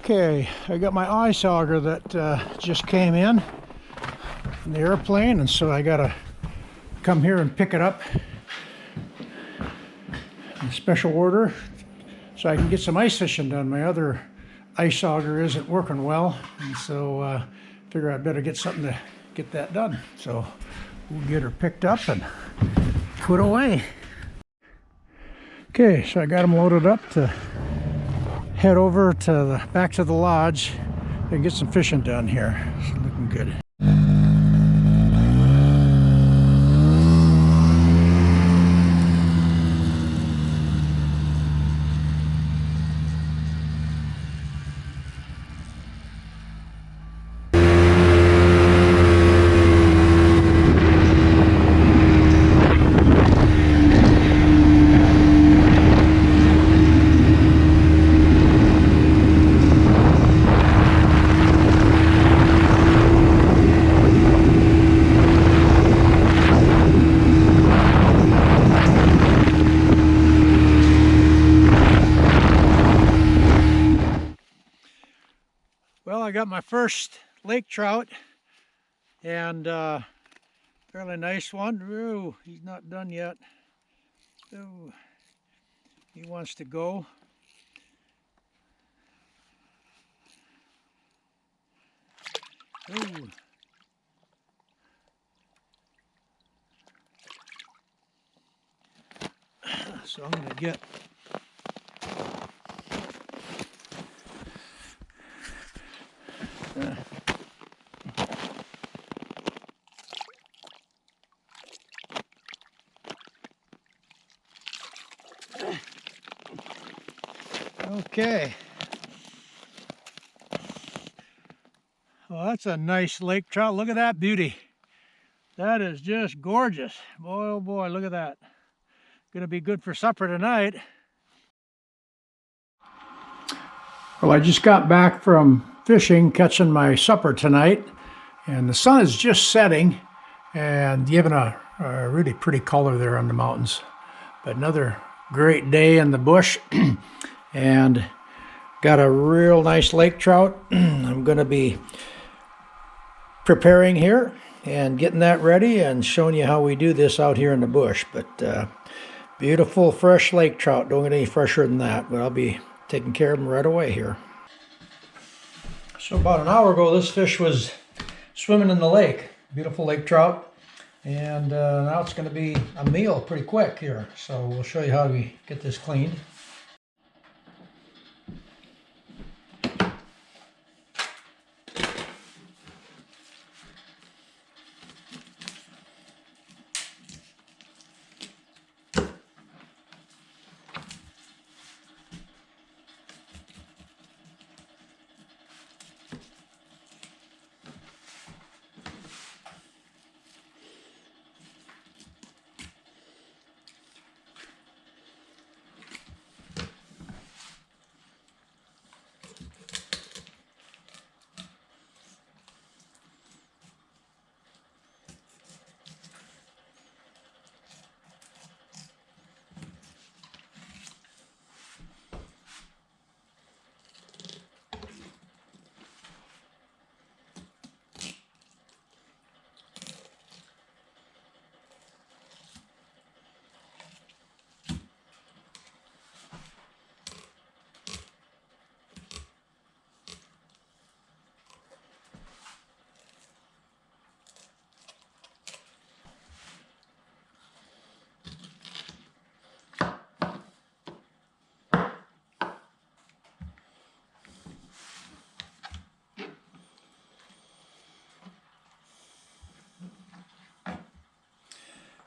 Okay, I got my ice auger that just came in the airplane, and so I gotta come here and pick it up in special order so I can get some ice fishing done. My other ice auger isn't working well, and so figure I'd better get something to get that done. So we'll get her picked up and put away. Okay, so I got them loaded up to head over to back to the lodge and get some fishing done here. It's looking good. Well, I got my first lake trout, and fairly nice one. Ooh, he's not done yet. Ooh, he wants to go. Ooh. So I'm gonna get okay. Well, that's a nice lake trout. Look at that beauty. That is just gorgeous. Boy, oh boy, look at that. Gonna be good for supper tonight. Well, I just got back from fishing, catching my supper tonight, and the sun is just setting and giving a really pretty color there on the mountains. But another great day in the bush, and got a real nice lake trout. I'm going to be preparing here and getting that ready and showing you how we do this out here in the bush. But beautiful fresh lake trout. Don't get any fresher than that, but I'll be taking care of them right away here. So about an hour ago, this fish was swimming in the lake. Beautiful lake trout. And now it's going to be a meal pretty quick here. So we'll show you how we get this cleaned.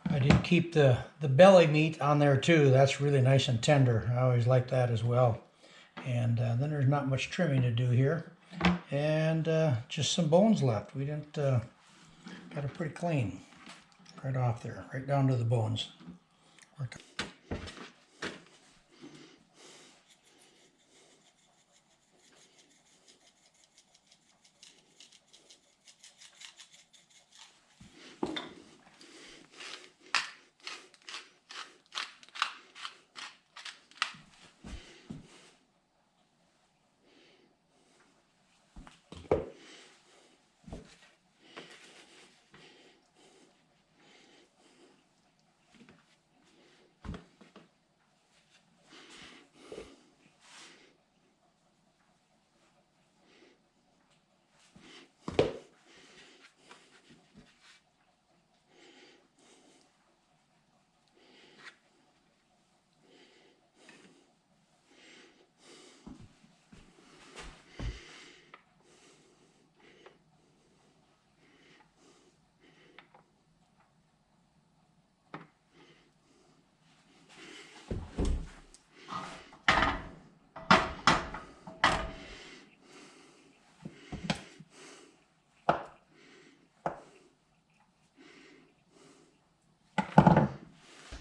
I did keep the belly meat on there too. That's really nice and tender. I always like that as well. And then there's not much trimming to do here. And just some bones left. We didn't, got it pretty clean. Right off there, right down to the bones.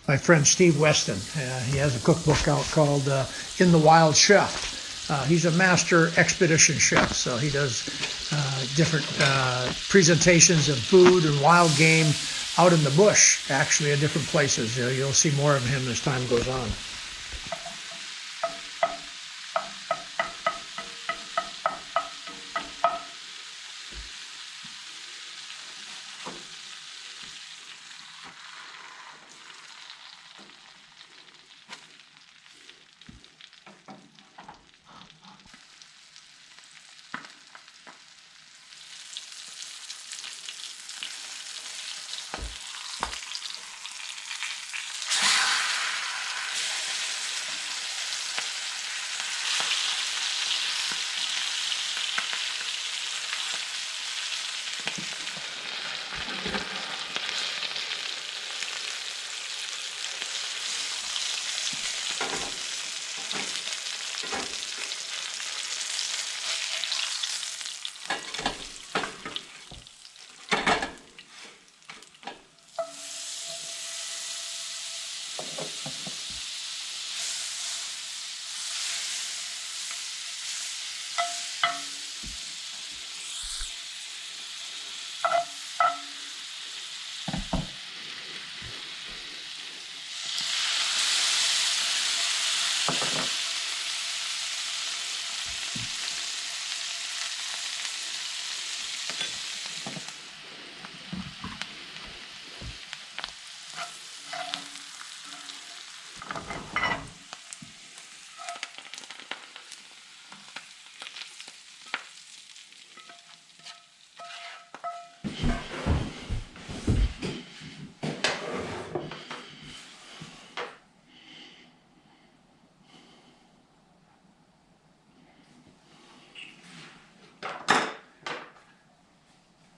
my friend Steve Weston. He has a cookbook out called In the Wild Chef. He's a master expedition chef, so he does different presentations of food and wild game out in the bush, actually, in different places. You'll see more of him as time goes on.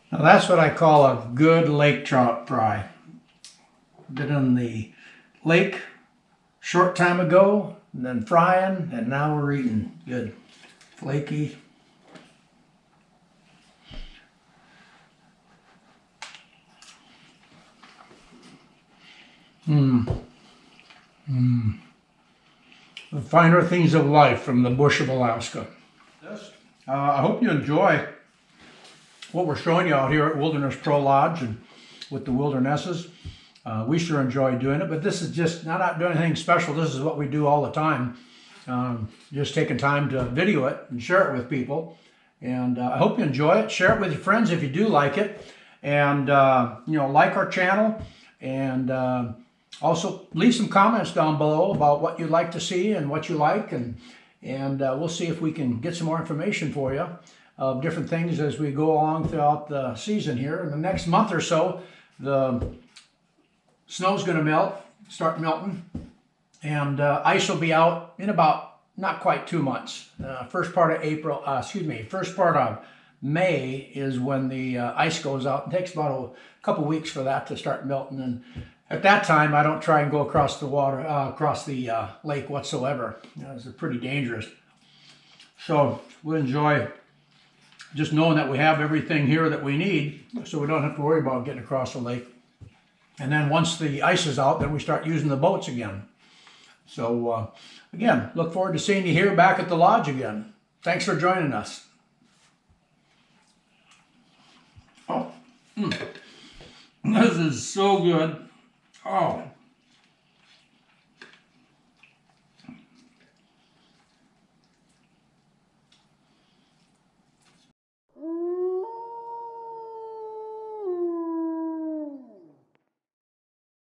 Now that's what I call a good lake trout fry. Been in the lake short time ago, and then frying, and now we're eating. Good, flaky. The finer things of life from the bush of Alaska. I hope you enjoy what we're showing you out here at Wilderness Pro Lodge and with the Wildernesses. We sure enjoy doing it, but this is just not doing anything special. This is what we do all the time. Just taking time to video it and share it with people. And I hope you enjoy it. Share it with your friends if you do like it. And, like our channel. And also leave some comments down below about what you'd like to see and what you like. And we'll see if we can get some more information for you of different things as we go along throughout the season here. In the next month or so, the snow's going to start melting, and ice will be out in about not quite 2 months. First part of May is when the ice goes out. It takes about a couple weeks for that to start melting, and at that time I don't try and go across the water, across the lake whatsoever. It's pretty dangerous. So we'll enjoy just knowing that we have everything here that we need, so we don't have to worry about getting across the lake. And then once the ice is out, then we start using the boats again. So again, look forward to seeing you here back at the lodge again. Thanks for joining us. This is so good.